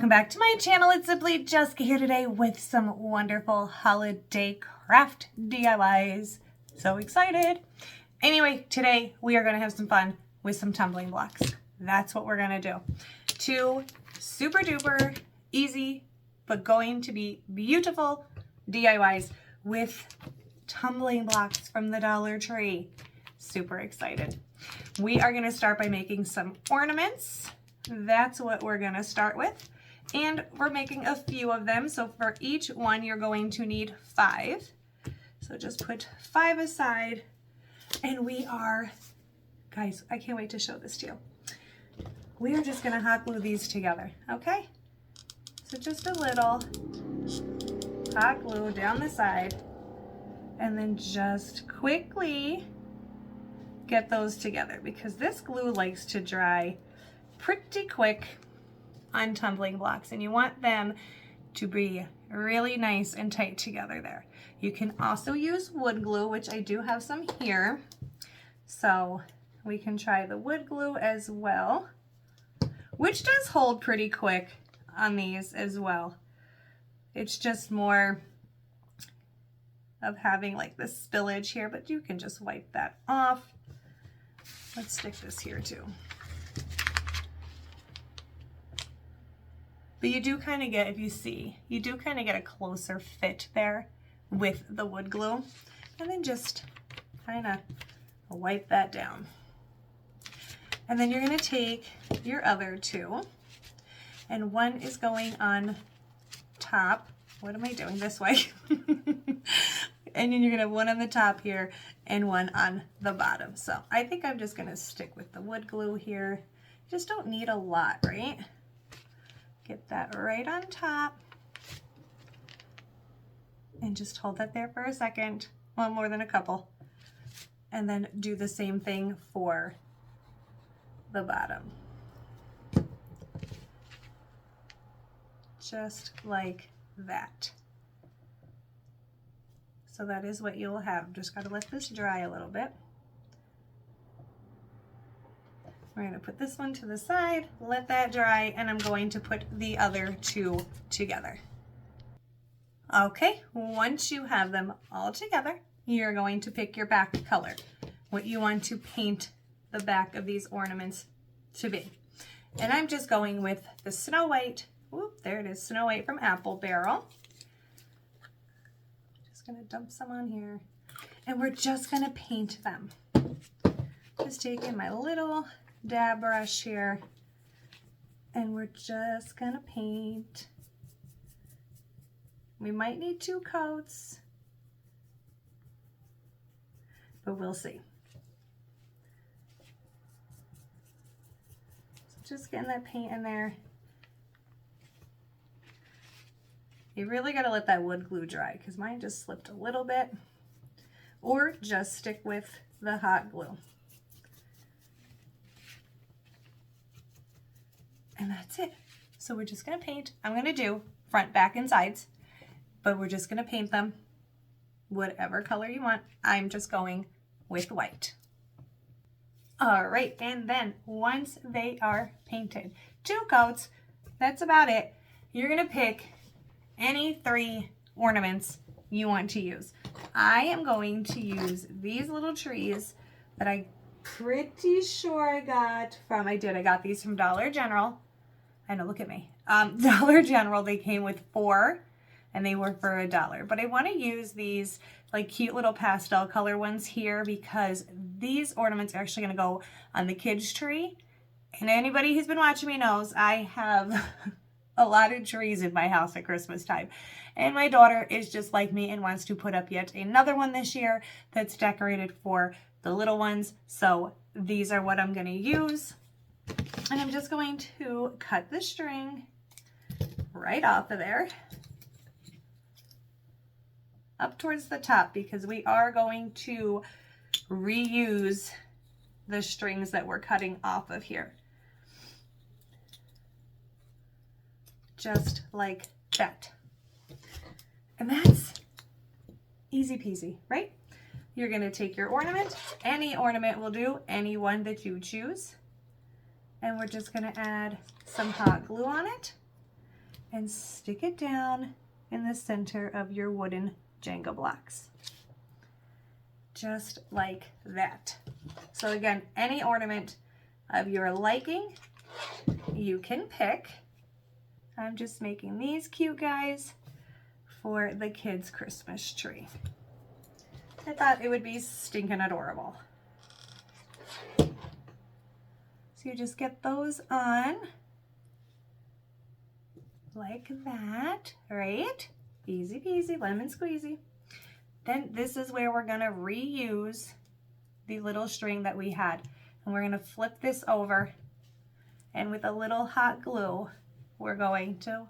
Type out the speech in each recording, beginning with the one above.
welcome back to my channel. It's Simply Jessica here today with some wonderful holiday craft DIYs. So excited. Anyway, today we are going to have some fun with some tumbling blocks. That's what we're going to do. Two super duper easy but going to be beautiful DIYs with tumbling blocks from the Dollar Tree. Super excited. We are going to start by making some ornaments. That's what we're going to start with. And we're making a few of them. So for each one, you're going to need 5. So just put 5 aside. And we are, guys, I can't wait to show this to you. We are just going to hot glue these together, okay? So just a little hot glue down the side. And then just quickly get those together because this glue likes to dry pretty quick on tumbling blocks, and you want them to be really nice and tight together there. You can also use wood glue, which I do have some here, so we can try the wood glue as well, which does hold pretty quick on these as well. It's just more of having like this spillage here, but you can just wipe that off. Let's stick this here too. But you do kind of get, if you see, you do kind of get a closer fit there with the wood glue. And then just kind of wipe that down. And then you're going to take your other two, and one is going on top. What am I doing? This way. And then you're going to have one on the top here and one on the bottom. So I think I'm just going to stick with the wood glue here. You just don't need a lot, right? Get that right on top. And just hold that there for a second. Well, more than a couple. And then do the same thing for the bottom. Just like that. So that is what you'll have. Just got to let this dry a little bit. We're going to put this one to the side, let that dry, and I'm going to put the other two together. Okay, once you have them all together, you're going to pick your back color, what you want to paint the back of these ornaments to be. And I'm just going with the Snow White. Whoop, there it is, Snow White from Apple Barrel. Going to dump some on here, and we're just going to paint them. Just taking my little dab brush here, and we're just going to paint. We might need 2 coats, but we'll see. So just getting that paint in there. You really got to let that wood glue dry because mine just slipped a little bit. Or just stick with the hot glue. And that's it. So we're just going to paint. I'm going to do front, back, and sides. But we're just going to paint them whatever color you want. I'm just going with white. All right, and then once they are painted, 2 coats, that's about it. You're going to pick any 3 ornaments you want to use. I am going to use these little trees that I'm pretty sure I got from, I got these from Dollar General. I know, look at me. Dollar General, they came with 4 and they were for $1. But I want to use these like cute little pastel color ones here because these ornaments are actually going to go on the kids' tree. And anybody who's been watching me knows I have a lot of trees in my house at Christmas time. And my daughter is just like me and wants to put up yet another one this year that's decorated for the little ones. So these are what I'm going to use. And I'm just going to cut the string right off of there up towards the top because we are going to reuse the strings that we're cutting off of here. Just like that. And that's easy peasy, right? You're going to take your ornament. Any ornament will do, any one that you choose. And we're just going to add some hot glue on it. and stick it down in the center of your wooden Jenga blocks. Just like that. So again, any ornament of your liking, you can pick. I'm just making these cute guys for the kids' Christmas tree. I thought it would be stinking adorable. So you just get those on like that, right? Easy peasy, lemon squeezy. Then this is where we're gonna reuse the little string that we had. And we're gonna flip this over, and with a little hot glue, we're going to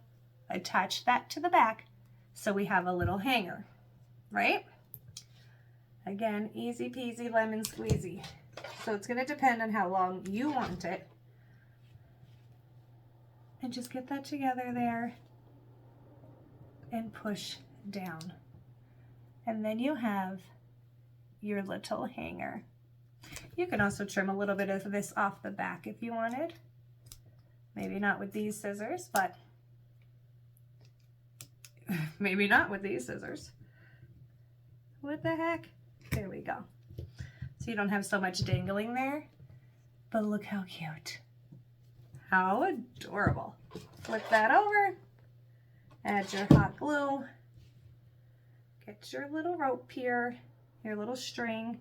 attach that to the back so we have a little hanger, right? Again, easy peasy, lemon squeezy. So it's gonna depend on how long you want it. And just get that together there and push down. And then you have your little hanger. You can also trim a little bit of this off the back if you wanted. Maybe not with these scissors, but maybe not with these scissors. What the heck? There we go. So you don't have so much dangling there, but look how cute. How adorable. Flip that over, add your hot glue, get your little rope here, your little string,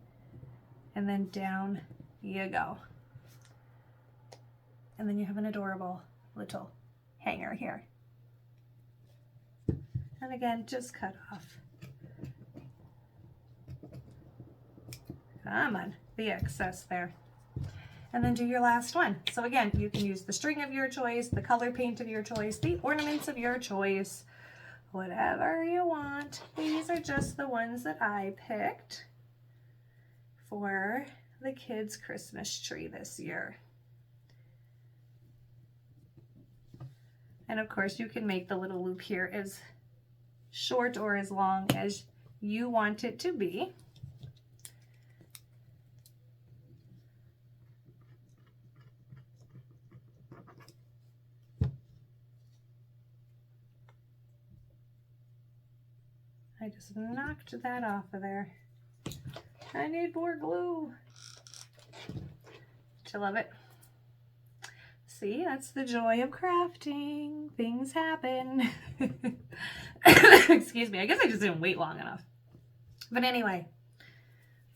and then down you go. And then you have an adorable little hanger here. And again, just cut off. Come on, the excess there. And then do your last one. So again, you can use the string of your choice, the color paint of your choice, the ornaments of your choice, whatever you want. These are just the ones that I picked for the kids' Christmas tree this year. And of course, you can make the little loop here as short or as long as you want it to be. I just knocked that off of there. I need more glue. Don't you love it? See, that's the joy of crafting. Things happen. Excuse me, I guess I just didn't wait long enough. But anyway,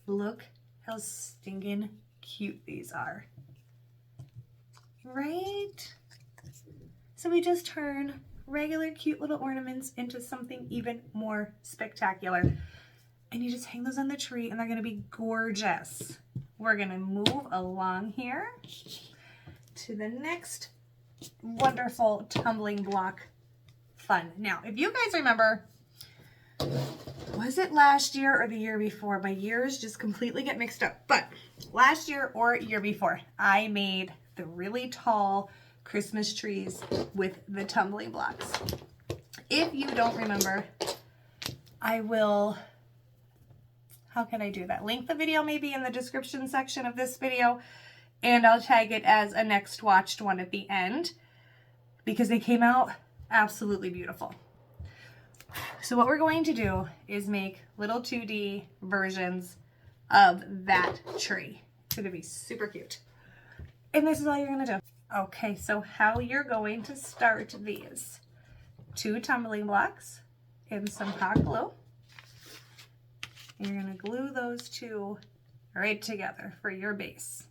look how stinking cute these are. Right? So we just turn regular cute little ornaments into something even more spectacular. And you just hang those on the tree and they're gonna be gorgeous. We're gonna move along here to the next wonderful tumbling block fun. Now, if you guys remember, was it last year or the year before? My years just completely get mixed up. But last year or year before, I made the really tall Christmas trees with the tumbling blocks. If you don't remember, I will, how can I do that? Link the video maybe in the description section of this video, and I'll tag it as a next watched one at the end because they came out absolutely beautiful. So what we're going to do is make little 2D versions of that tree. It's going to be super cute. And this is all you're going to do. Okay, so how you're going to start these. 2 tumbling blocks and some hot glue. You're going to glue those 2 right together for your base.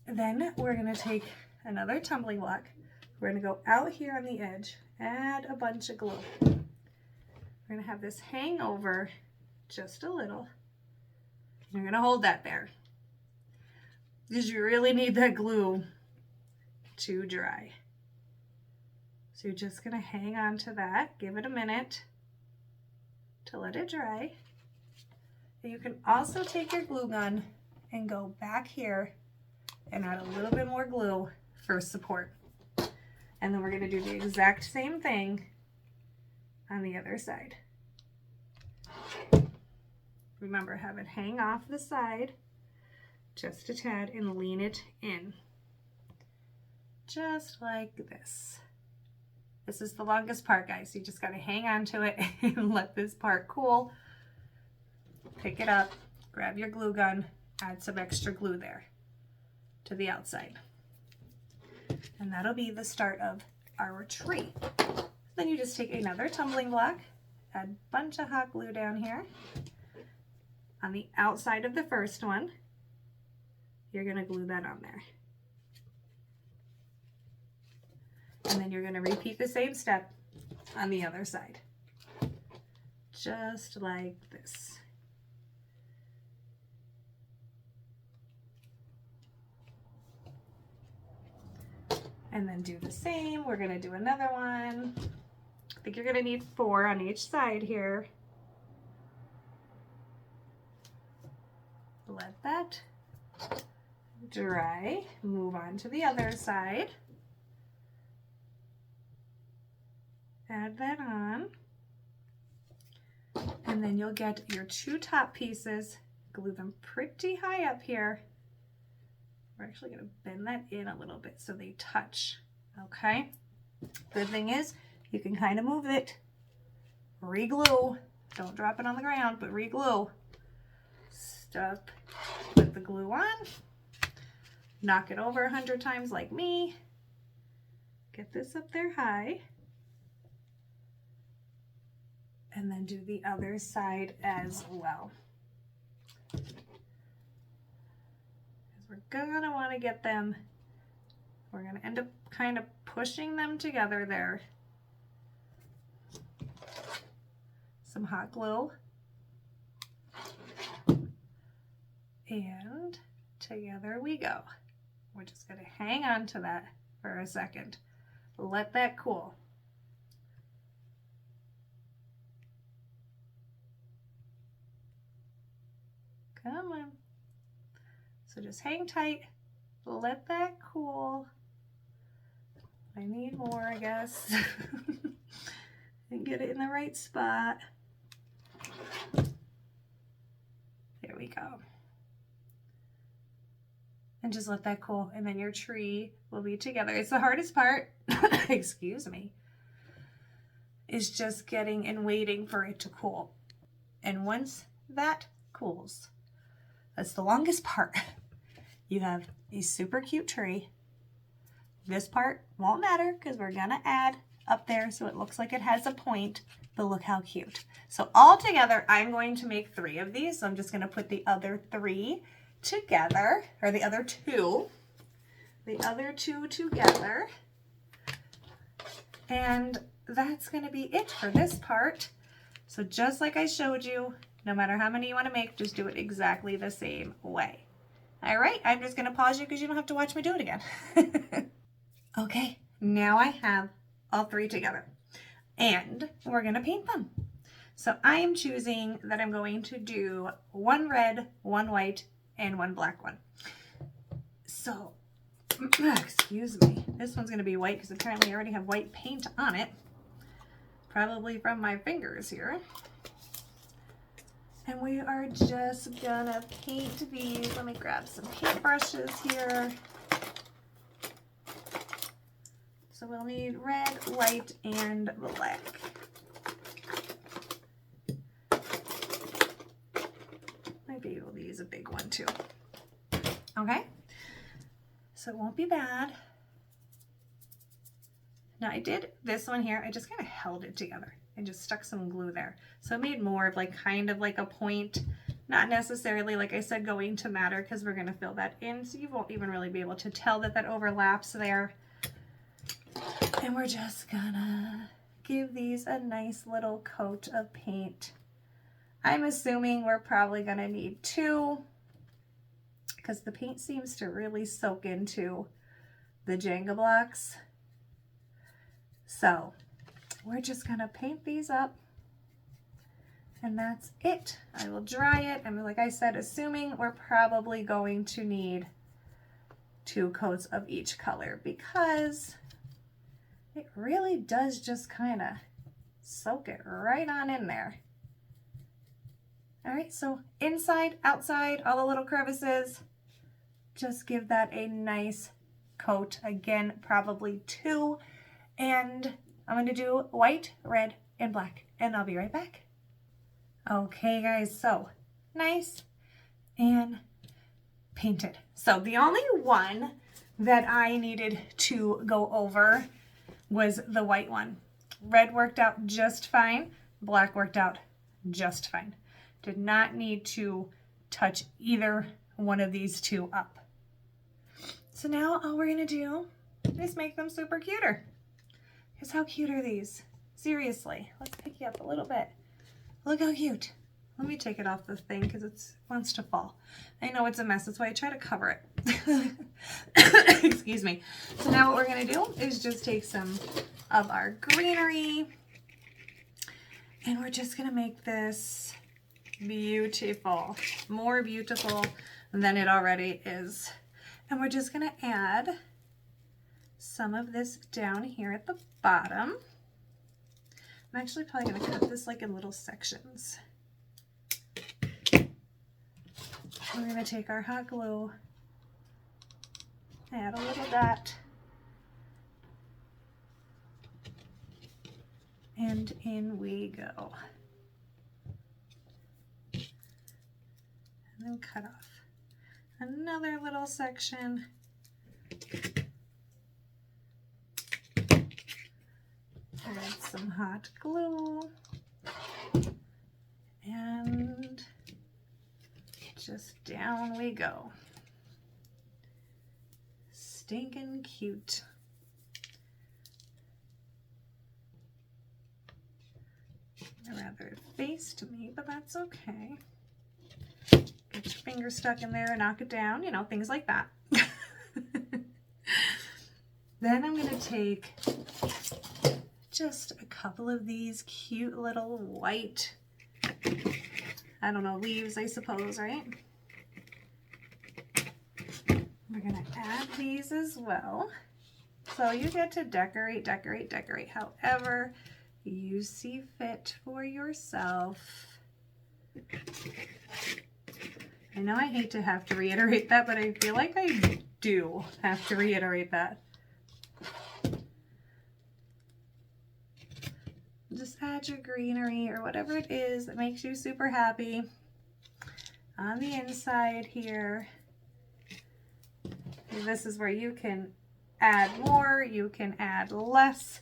Then we're going to take another tumbling block. We're going to go out here on the edge, add a bunch of glue. We're going to have this hang over just a little. You're going to hold that there because you really need that glue to dry. So you're just going to hang on to that, give it a minute to let it dry. And you can also take your glue gun and go back here and add a little bit more glue for support. And then we're going to do the exact same thing on the other side. Remember, have it hang off the side just a tad and lean it in. just like this. This is the longest part, guys. You just got to hang on to it and let this part cool. Pick it up, grab your glue gun, add some extra glue there to the outside. And that'll be the start of our tree. Then you just take another tumbling block, add a bunch of hot glue down here. On the outside of the first one, you're going to glue that on there. And then you're going to repeat the same step on the other side. Just like this. And then do the same. We're going to do another one. I think you're going to need 4 on each side here. Let that dry. Move on to the other side. Add that on. And then you'll get your 2 top pieces, glue them pretty high up here. We're actually going to bend that in a little bit so they touch, okay? Good thing is you can kind of move it, re-glue, don't drop it on the ground, but re-glue. Stop, put the glue on, knock it over 100 times like me, get this up there high, and then do the other side as well. We're gonna want to get them, we're gonna end up kind of pushing them together there. Some hot glue. And together we go. We're just gonna hang on to that for a second. Let that cool. Come on. So just hang tight, let that cool. I need more, I guess. And get it in the right spot. There we go. And just let that cool, and then your tree will be together. It's the hardest part, excuse me, is just getting and waiting for it to cool. And once that cools, that's the longest part. You have a super cute tree. This part won't matter because we're gonna add up there so it looks like it has a point, but look how cute. So all together, I'm going to make 3 of these. So I'm just gonna put the other 3 together, or the other 2 together. And that's gonna be it for this part. So just like I showed you, no matter how many you wanna make, just do it exactly the same way. All right, I'm just gonna pause you because you don't have to watch me do it again. Okay, now I have all 3 together and we're gonna paint them. So I am choosing that I'm going to do 1 red, 1 white, and 1 black one. So, excuse me, this one's gonna be white because apparently I already have white paint on it, probably from my fingers here. And we are just gonna paint these. Let me grab some paint brushes here. So we'll need red, white, and black. Might be able to use a big one too. Okay, so it won't be bad. Now I did this one here, I just kind of held it together and just stuck some glue there. So it made more of like kind of like a point, not necessarily, like I said, going to matter because we're going to fill that in. So you won't even really be able to tell that that overlaps there. And we're just gonna give these a nice little coat of paint. I'm assuming we're probably gonna need 2 because the paint seems to really soak into the Jenga blocks. So we're just gonna paint these up and that's it. I will dry it. I mean, like I said, assuming we're probably going to need 2 coats of each color because it really does just kind of soak it right on in there. All right, so inside, outside, all the little crevices, just give that a nice coat. Again, probably 2. And I'm going to do white, red, and black. And I'll be right back. Okay, guys, so nice and painted. So the only one that I needed to go over was the white one. Red worked out just fine. Black worked out just fine. Did not need to touch either one of these two up. So now all we're going to do is make them super cuter. Because how cute are these? Seriously, let's pick you up a little bit. Look how cute. Let me take it off the thing because it wants to fall. I know it's a mess. That's why I try to cover it. Excuse me. So now what we're going to do is just take some of our greenery. And we're just going to make this beautiful. More beautiful than it already is. And we're just going to add some of this down here at the bottom. I'm actually probably going to cut this like in little sections. We're going to take our hot glue, add a little dot, and in we go. And then cut off another little section. Add some hot glue and just down we go. Stinking cute. Rather it faced me, but that's okay. Get your finger stuck in there and knock it down, you know, things like that. Then I'm going to take just a couple of these cute little white, I don't know, leaves, I suppose, right? We're going to add these as well. So you get to decorate, decorate, decorate however you see fit for yourself. I know I hate to have to reiterate that, but I feel like I do have to reiterate that. Just add your greenery or whatever it is that makes you super happy on the inside here. This is where you can add more, you can add less,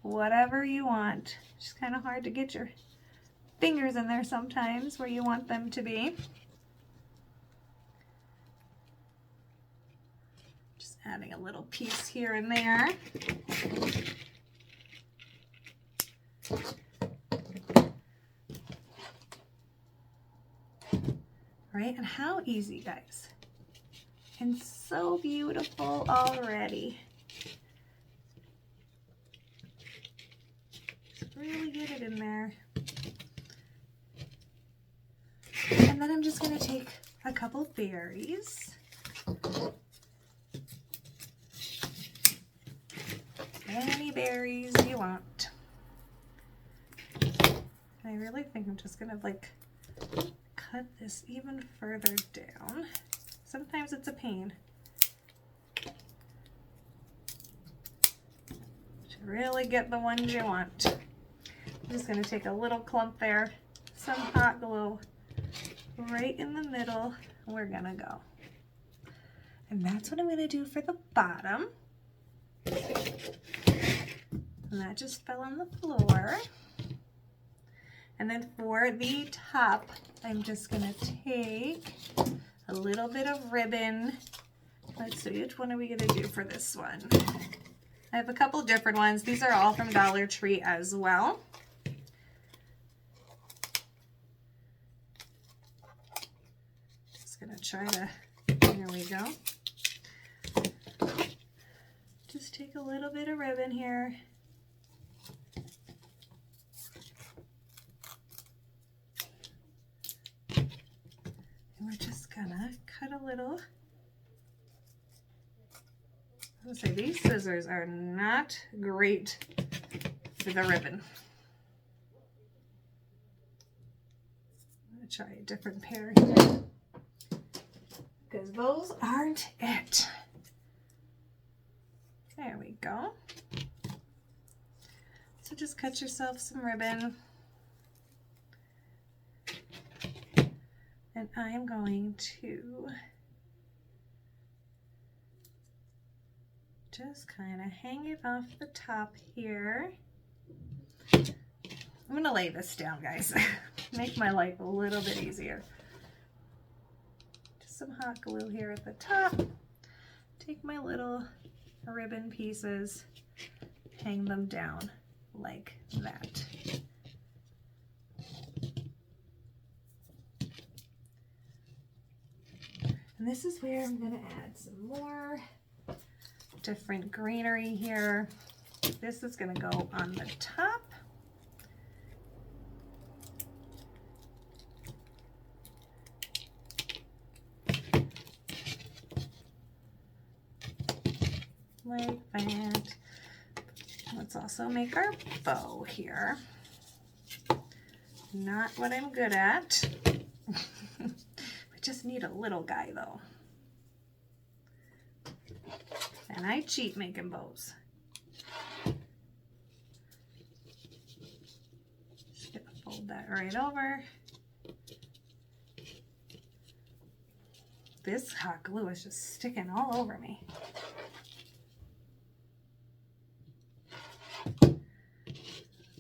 whatever you want. It's just kind of hard to get your fingers in there sometimes where you want them to be. Just adding a little piece here and there. Right? And how easy, guys. And so beautiful already. Just really get it in there. And then I'm just going to take a couple berries. Any berries you want. And I really think I'm just going to like cut this even further down. Sometimes it's a pain to really get the ones you want. I'm just going to take a little clump there, some hot glue right in the middle, and we're going to go. And that's what I'm going to do for the bottom. And that just fell on the floor. And then for the top, I'm just going to take a little bit of ribbon. Let's see, which one are we going to do for this one? I have a couple different ones. These are all from Dollar Tree as well. Just going to try to, there we go. Just take a little bit of ribbon here. And we're just gonna cut a little. I would say these scissors are not great for the ribbon. I'm gonna try a different pair here because those aren't it. There we go. So just cut yourself some ribbon. And I'm going to just kind of hang it off the top here. I'm going to lay this down, guys. Make my life a little bit easier. Just some hot glue here at the top. Take my little ribbon pieces, hang them down like that. And this is where I'm going to add some more different greenery here. This is going to go on the top. Like that. Let's also make our bow here. Not what I'm good at. I just need a little guy though. And I cheat making bows. Just gonna fold that right over. This hot glue is just sticking all over me.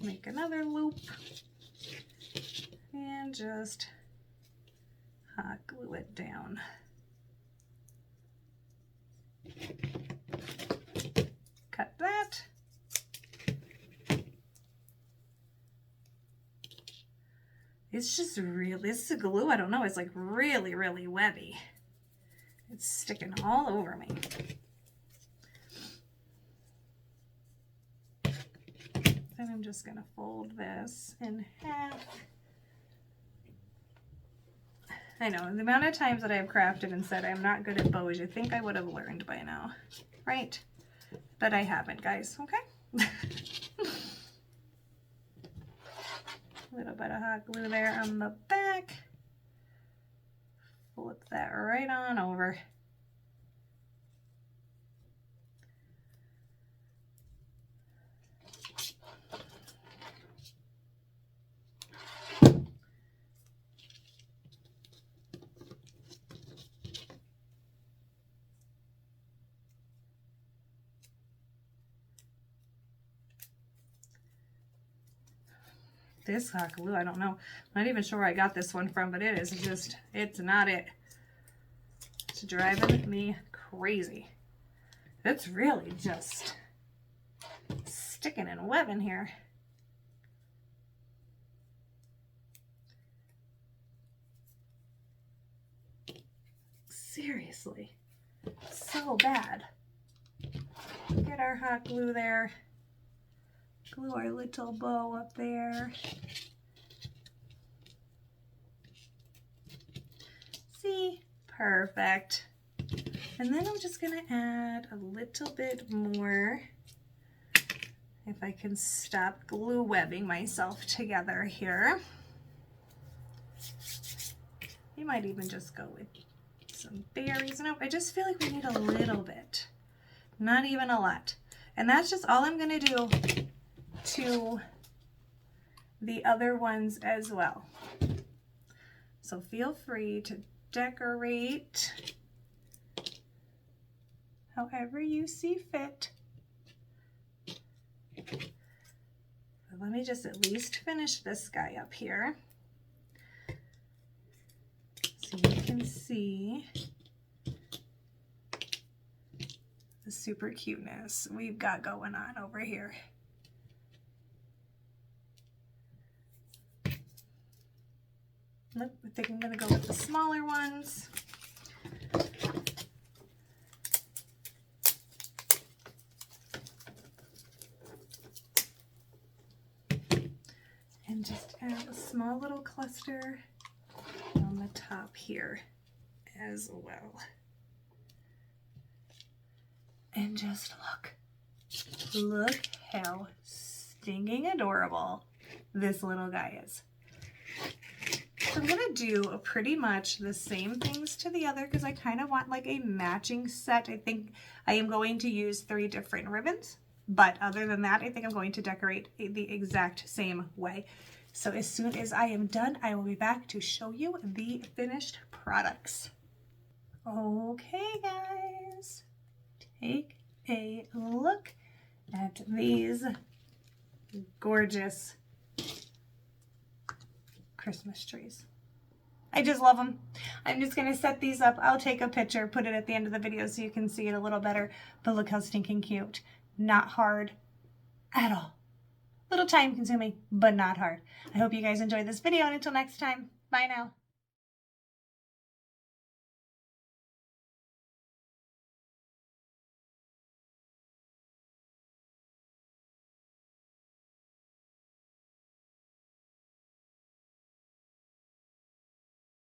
Make another loop and just hot glue it down. Cut that. It's just really, this glue, I don't know, it's like really, really webby. It's sticking all over me. And I'm just going to fold this in half. I know, the amount of times that I've crafted and said I'm not good at bows, you think I would have learned by now, right? But I haven't, guys, okay? A little bit of hot glue there on the back. Flip that right on over. This hot glue, I don't know. I'm not even sure where I got this one from, but it is just, it's not it. It's driving me crazy. It's really just sticking and webbing here. Seriously, so bad. Get our hot glue there. Glue our little bow up there. See? Perfect. And then I'm just gonna add a little bit more, if I can stop glue webbing myself together here. You might even just go with some berries. Nope, I just feel like we need a little bit, not even a lot. And that's just all I'm gonna do to the other ones as well. So feel free to decorate however you see fit. But let me just at least finish this guy up here so you can see the super cuteness we've got going on over here. Nope, I think I'm gonna go with the smaller ones. And just add a small little cluster on the top here as well. And just look how stinging adorable this little guy is. So I'm going to do pretty much the same things to the other because I kind of want like a matching set. I think I am going to use 3 different ribbons, but other than that, I think I'm going to decorate the exact same way. So as soon as I am done, I will be back to show you the finished products. Okay, guys, take a look at these gorgeous Christmas trees. I just love them. I'm just going to set these up. I'll take a picture, put it at the end of the video so you can see it a little better. But look how stinking cute. Not hard at all. Little time consuming, but not hard. I hope you guys enjoyed this video, and until next time, bye now.